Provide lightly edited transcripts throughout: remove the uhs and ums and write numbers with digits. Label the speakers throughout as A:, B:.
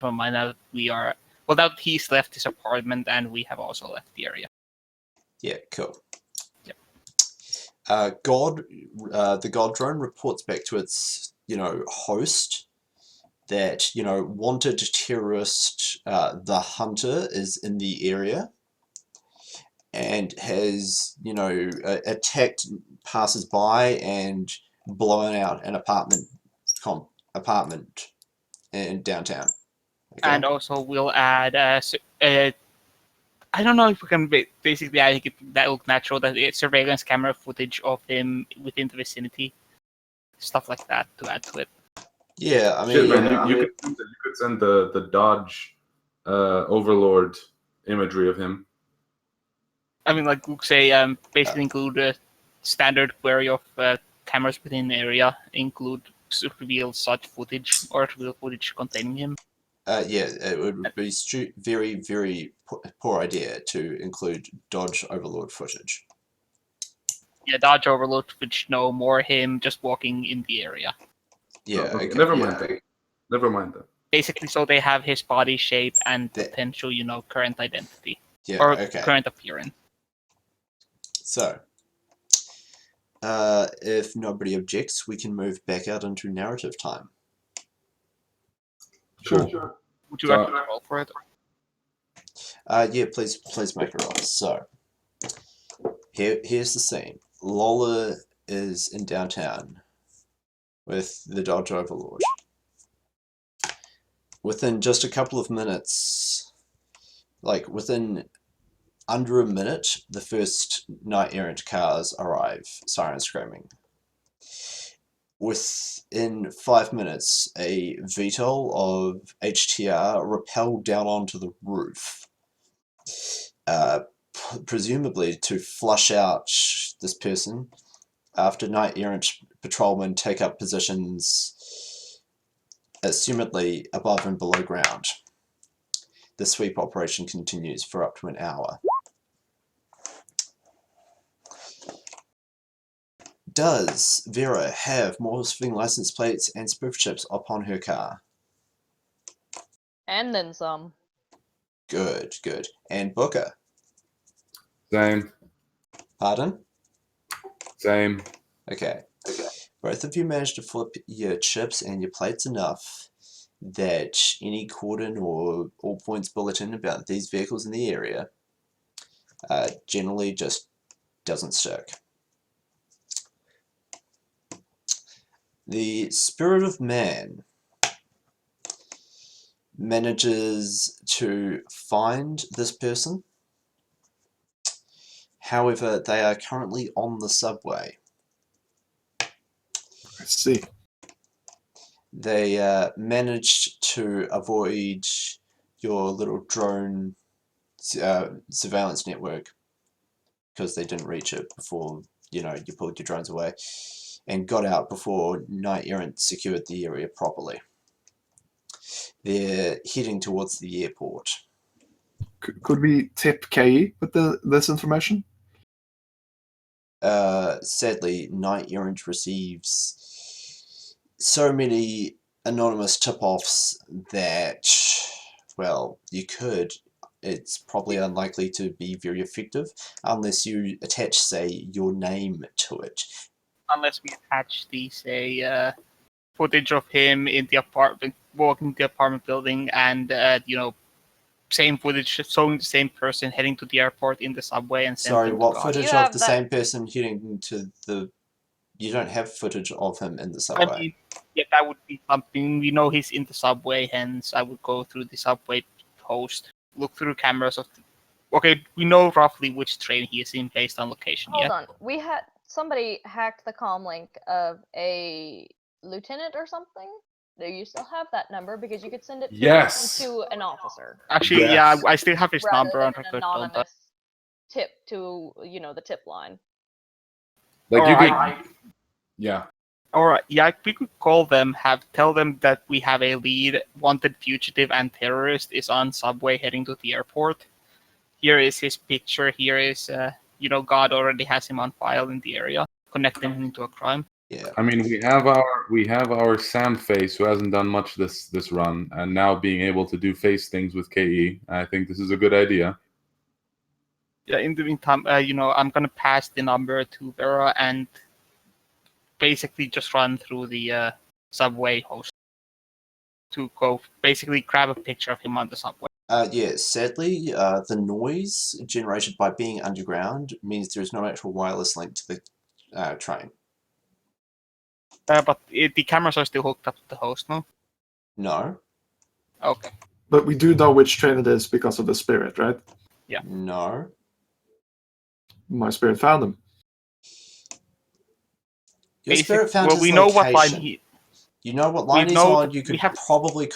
A: From mind that we are that he's left his apartment and we have also left the area.
B: Yeah, cool.
A: Yep.
B: The God drone reports back to its host that wanted terrorist the Hunter is in the area and has attacked passers-by and blown out an apartment in downtown. Okay.
A: And also we'll add I don't know if we can basically I think that look natural that it's surveillance camera footage of him within the vicinity, stuff like that to add to it.
B: Yeah, I mean,
C: shit, man, you could send the Dodge Overlord imagery of him.
A: I mean, like Luke say, basically include a standard query of cameras within the area, include reveal such footage or reveal footage containing him.
B: Yeah, it would be very, very poor idea to include Dodge Overlord footage.
A: Yeah, Dodge Overlord footage, no more him just walking in the area.
B: Yeah,
C: okay. Never mind that. Never mind that.
A: Basically, so they have his body shape and potential, current identity.
B: Yeah,
A: or
B: okay.
A: current appearance.
B: So, if nobody objects, we can move back out into narrative time.
C: Sure.
A: Would you like to roll for it?
B: Yeah, please make a roll. So, here's the scene. Lola is in downtown with the Dodge Overlord. Within just a couple of minutes, within under a minute, the first knight-errant cars arrive, siren screaming. Within 5 minutes, a VTOL of HTR rappelled down onto the roof, presumably to flush out this person after knight-errant patrolmen take up positions assumedly above and below ground. The sweep operation continues for up to an hour. Does Vera have morphing license plates and spoof chips upon her car?
D: And then some.
B: Good. And Booker?
C: Same.
B: Pardon?
C: Same.
B: Okay. Both of you managed to flip your chips and your plates enough that any cordon or all points bulletin about these vehicles in the area generally just doesn't stick. The spirit of man manages to find this person. However, they are currently on the subway.
E: I see.
B: They managed to avoid your little drone surveillance network because they didn't reach it before you pulled your drones away, and got out before knight-errant secured the area properly. They're heading towards the airport.
E: Could we tip KE with this information?
B: Sadly, knight-errant receives so many anonymous tip-offs that, well, you could. It's probably unlikely to be very effective unless you attach, say, your name to it.
A: Unless we attach the, say, footage of him in the apartment, walking the apartment building, and, same footage showing the same person heading to the airport in the subway. And
B: sorry, what footage of the same person heading to the... You don't have footage of him in the subway.
A: I mean, yeah, that would be something. We know he's in the subway, hence I would go through the subway host, look through cameras of... Okay, we know roughly which train he is in based on location.
D: Hold on. We had somebody hacked the comm link of a lieutenant or something. Do you still have that number? Because you could send it to an officer.
A: Actually, yeah, I still have his number on
D: record. Anonymous tip to the tip line.
C: Like you could, yeah.
A: Alright, yeah, we could call them, tell them that we have a lead, wanted fugitive and terrorist is on subway heading to the airport. Here is his picture, here is, God already has him on file in the area, connecting him to a crime.
B: Yeah.
C: I mean, we have our Sam Face, who hasn't done much this run, and now being able to do face things with KE. I think this is a good idea.
A: Yeah, in the meantime, I'm gonna pass the number to Vera and basically just run through the subway host to go basically grab a picture of him on the subway.
B: Yeah, sadly, the noise generated by being underground means there is no actual wireless link to the train.
A: But the cameras are still hooked up to the host, no?
B: No.
A: Okay.
E: But we do know which train it is because of the spirit, right?
A: Yeah.
B: No.
E: My spirit found him.
B: Your spirit found his
A: we
B: location.
A: know what line
B: You know what line he's
A: know
B: on. You could probably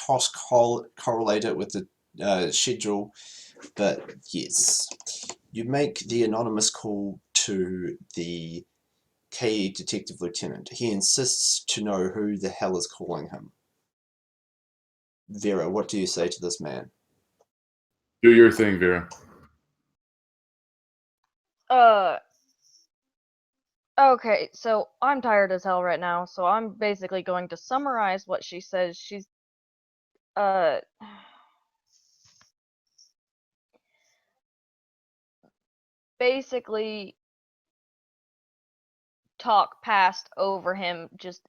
B: correlate it with the schedule, but yes, you make the anonymous call to the KE detective lieutenant. He insists to know who the hell is calling him. Vera, what do you say to this man?
C: Do your thing, Vera.
D: Okay, so I'm tired as hell right now, so I'm basically going to summarize what she says. She's, basically talk past over him, just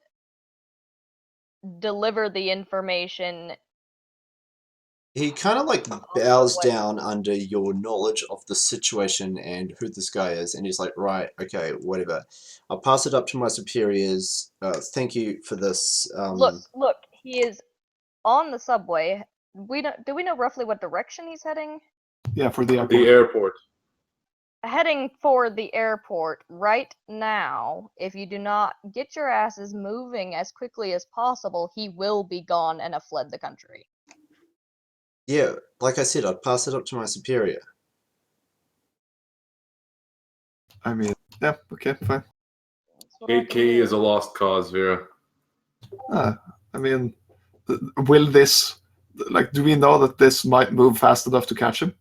D: deliver the information.
B: He kind of like bows down under your knowledge of the situation and who this guy is, and he's like, right, okay, whatever. I'll pass it up to my superiors. Thank you for this.
D: Look, he is on the subway. Do we know roughly what direction he's heading?
E: Yeah, for the airport.
C: The airport.
D: Heading for the airport right now. If you do not get your asses moving as quickly as possible, he will be gone and have fled the country.
B: Yeah, like I said, I'd pass it up to my superior.
E: I mean, yeah, okay, fine.
C: KE is a lost cause, Vera.
E: I mean, will this, like, do we know that this might move fast enough to catch him?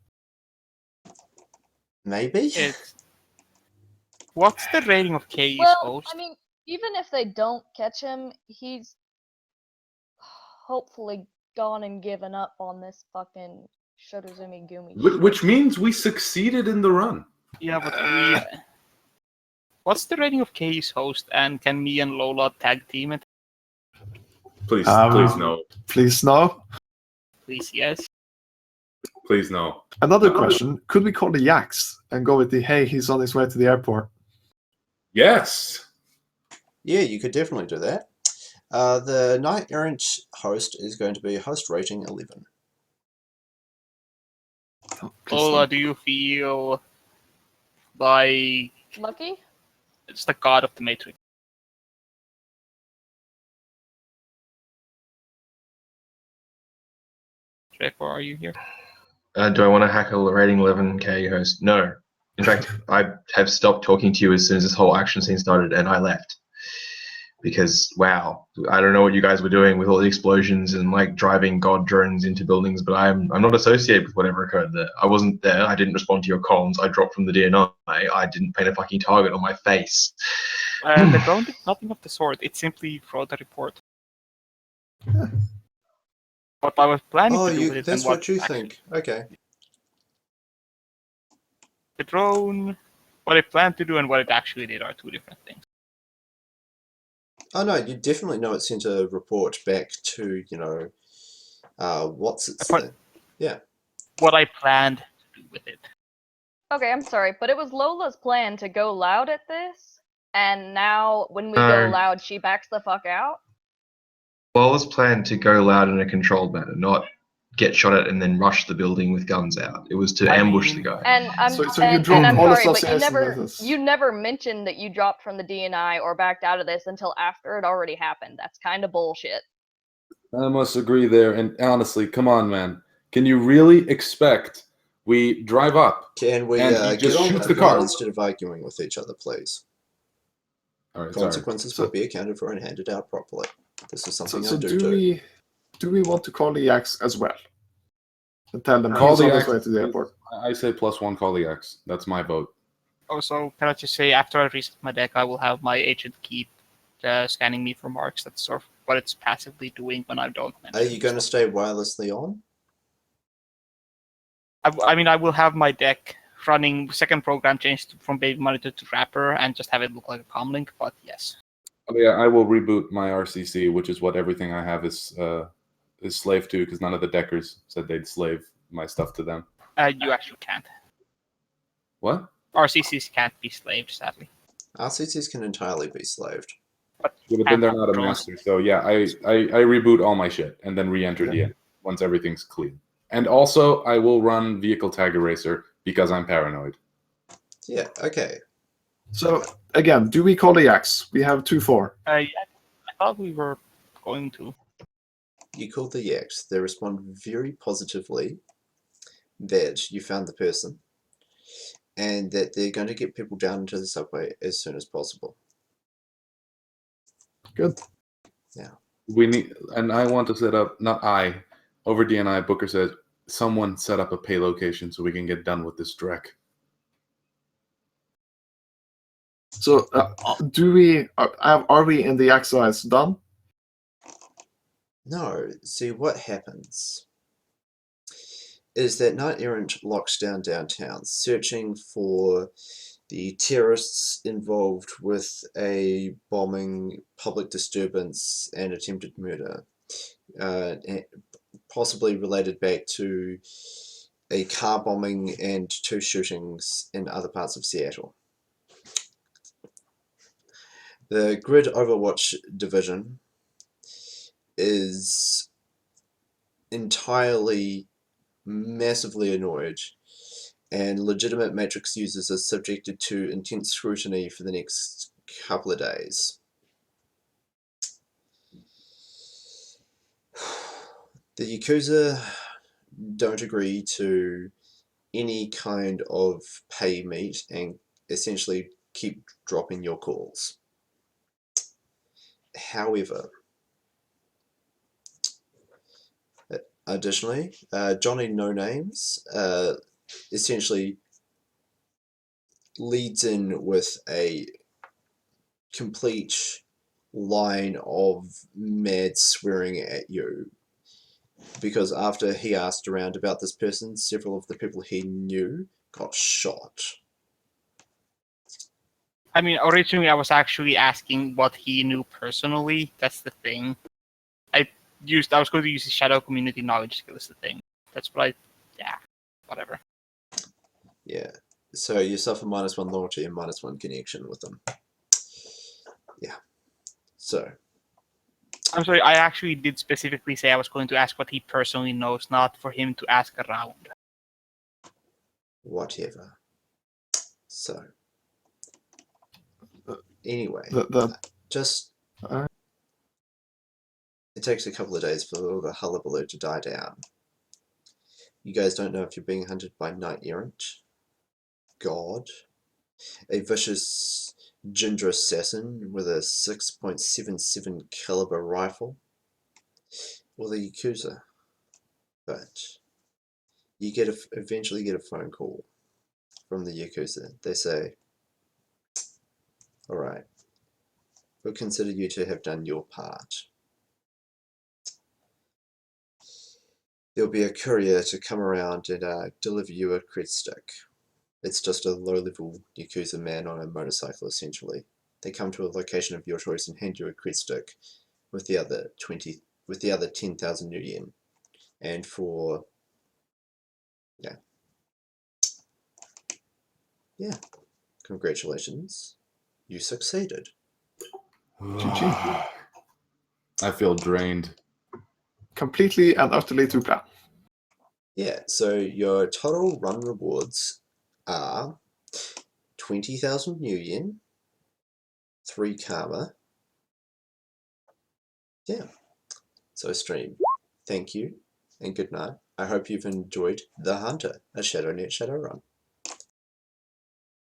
B: Maybe?
A: What's the rating of KE's
D: Well,
A: host?
D: I mean, even if they don't catch him, he's hopefully gone and given up on this fucking Shadowzumi Gumi shit.
C: Which means we succeeded in the run.
A: Yeah, but what's the rating of KE's host, and can me and Lola tag team it?
C: Please no.
E: Please no.
A: Please, yes.
C: Please no.
E: Another question, could we call the Yaks and go with the, hey, he's on his way to the airport?
C: Yes.
B: Yeah, you could definitely do that. The Knight Errant host is going to be host rating 11.
A: Lola, do you feel like
D: Lucky?
A: it's the god of the Matrix? Draco, are you here?
F: Do I want to hack a rating 11k host? No. In fact, I have stopped talking to you as soon as this whole action scene started, and I left. Because, wow, I don't know what you guys were doing with all the explosions and, like, driving god drones into buildings, but I'm not associated with whatever occurred there. I wasn't there. I didn't respond to your comms. I dropped from the DNI. I didn't paint a fucking target on my face.
A: The drone did nothing of the sort. It simply wrote a report. What I was planning to do with it,
B: that's
A: and
B: what you
A: actually,
B: think. Okay.
A: The drone, what it planned to do and what it actually did are two different things.
B: Oh no, you definitely know it sent a report back to, what's its thing? Yeah.
A: What I planned to do with it.
D: Okay, I'm sorry, but it was Lola's plan to go loud at this, and now when we go loud, she backs the fuck out?
F: Lola's plan to go loud in a controlled manner, not get shot at and then rush the building with guns out. It was to ambush the guy.
D: And I'm
E: So you
D: and
E: drove
D: I'm
E: all
D: sorry, but
E: associations
D: you never mentioned that you dropped from the DNI or backed out of this until after it already happened. That's kind of bullshit.
C: I must agree there. And honestly, come on, man. Can you really expect we drive up
B: Can we
C: and he just
B: get on
C: shoots
B: with
C: the
B: the plan
C: car?
B: instead of arguing with each other, please?
C: All right,
B: Consequences will be accounted for and handed out properly. This is something
E: So
B: I do.
E: do we want to call the Yaks as well? And tell them
C: Call
E: he's
C: the
E: on his
C: Yaks.
E: way to the airport.
C: I say +1 call the X. That's my vote.
A: Also, can I just say, after I reset my deck, I will have my agent keep scanning me for marks. That's sort of what it's passively doing when I don't mention
B: Are you going to
A: stuff.
B: stay wirelessly on?
A: I mean, I will have my deck running second program changed from baby monitor to wrapper and just have it look like a comlink, but yes.
C: Oh, yeah, I will reboot my RCC, which is what everything I have is slave to, because none of the deckers said they'd slave my stuff to them.
A: You actually can't.
C: What?
A: RCCs can't be slaved, sadly.
B: RCCs can entirely be slaved.
A: But
C: Yeah, but then they're
A: have
C: not a
A: drones.
C: master. So yeah, I reboot all my shit and then re-enter the end once everything's clean. And also, I will run Vehicle Tag Eraser because I'm paranoid.
B: Yeah, okay.
E: So again, do we call the Yaks? We have 2-4.
A: Yeah, I thought we were going to.
B: You call the Yaks. They respond very positively that you found the person and that they're going to get people down into the subway as soon as possible.
E: Good.
B: Now,
C: We need, and I want to set up, not I, over DNI, Booker says, someone set up a pay location so we can get done with this Drek.
E: So do we are we in the exercise done?
B: no, see what happens is that Knight Errant locks down downtown, searching for the terrorists involved with a bombing, public disturbance, and attempted murder, possibly related back to a car bombing and 2 shootings in other parts of Seattle. The Grid Overwatch division is entirely massively annoyed, and legitimate Matrix users are subjected to intense scrutiny for the next couple of days. The Yakuza don't agree to any kind of pay meet and essentially keep dropping your calls. However, additionally, Johnny No Names essentially leads in with a complete line of mad swearing at you, because after he asked around about this person, several of the people he knew got shot.
A: I mean, originally I was actually asking what he knew personally. That's the thing. I was going to use his shadow community knowledge skill as the thing. That's what whatever.
B: Yeah, so you suffer -1 loyalty and -1 connection with them. Yeah, so
A: I'm sorry, I actually did specifically say I was going to ask what he personally knows, not for him to ask around.
B: whatever. So anyway, just it takes a couple of days for all the hullabaloo to die down. You guys don't know if you're being hunted by Knight Errant, God, a vicious ginger assassin with a 6.77 caliber rifle, or the Yakuza. But you eventually get a phone call from the Yakuza. They say, alright, we'll consider you to have done your part. There'll be a courier to come around and deliver you a cred stick. It's just a low-level Yakuza man on a motorcycle, essentially. They come to a location of your choice and hand you a cred stick with the other 10,000 new yen. And for yeah, congratulations, you succeeded.
C: I feel drained.
E: Completely and utterly to plan.
B: Yeah, so your total run rewards are 20,000 new yen, 3 karma. Yeah, so stream. Thank you and good night. I hope you've enjoyed The Hunter, a Shadownet Shadowrun.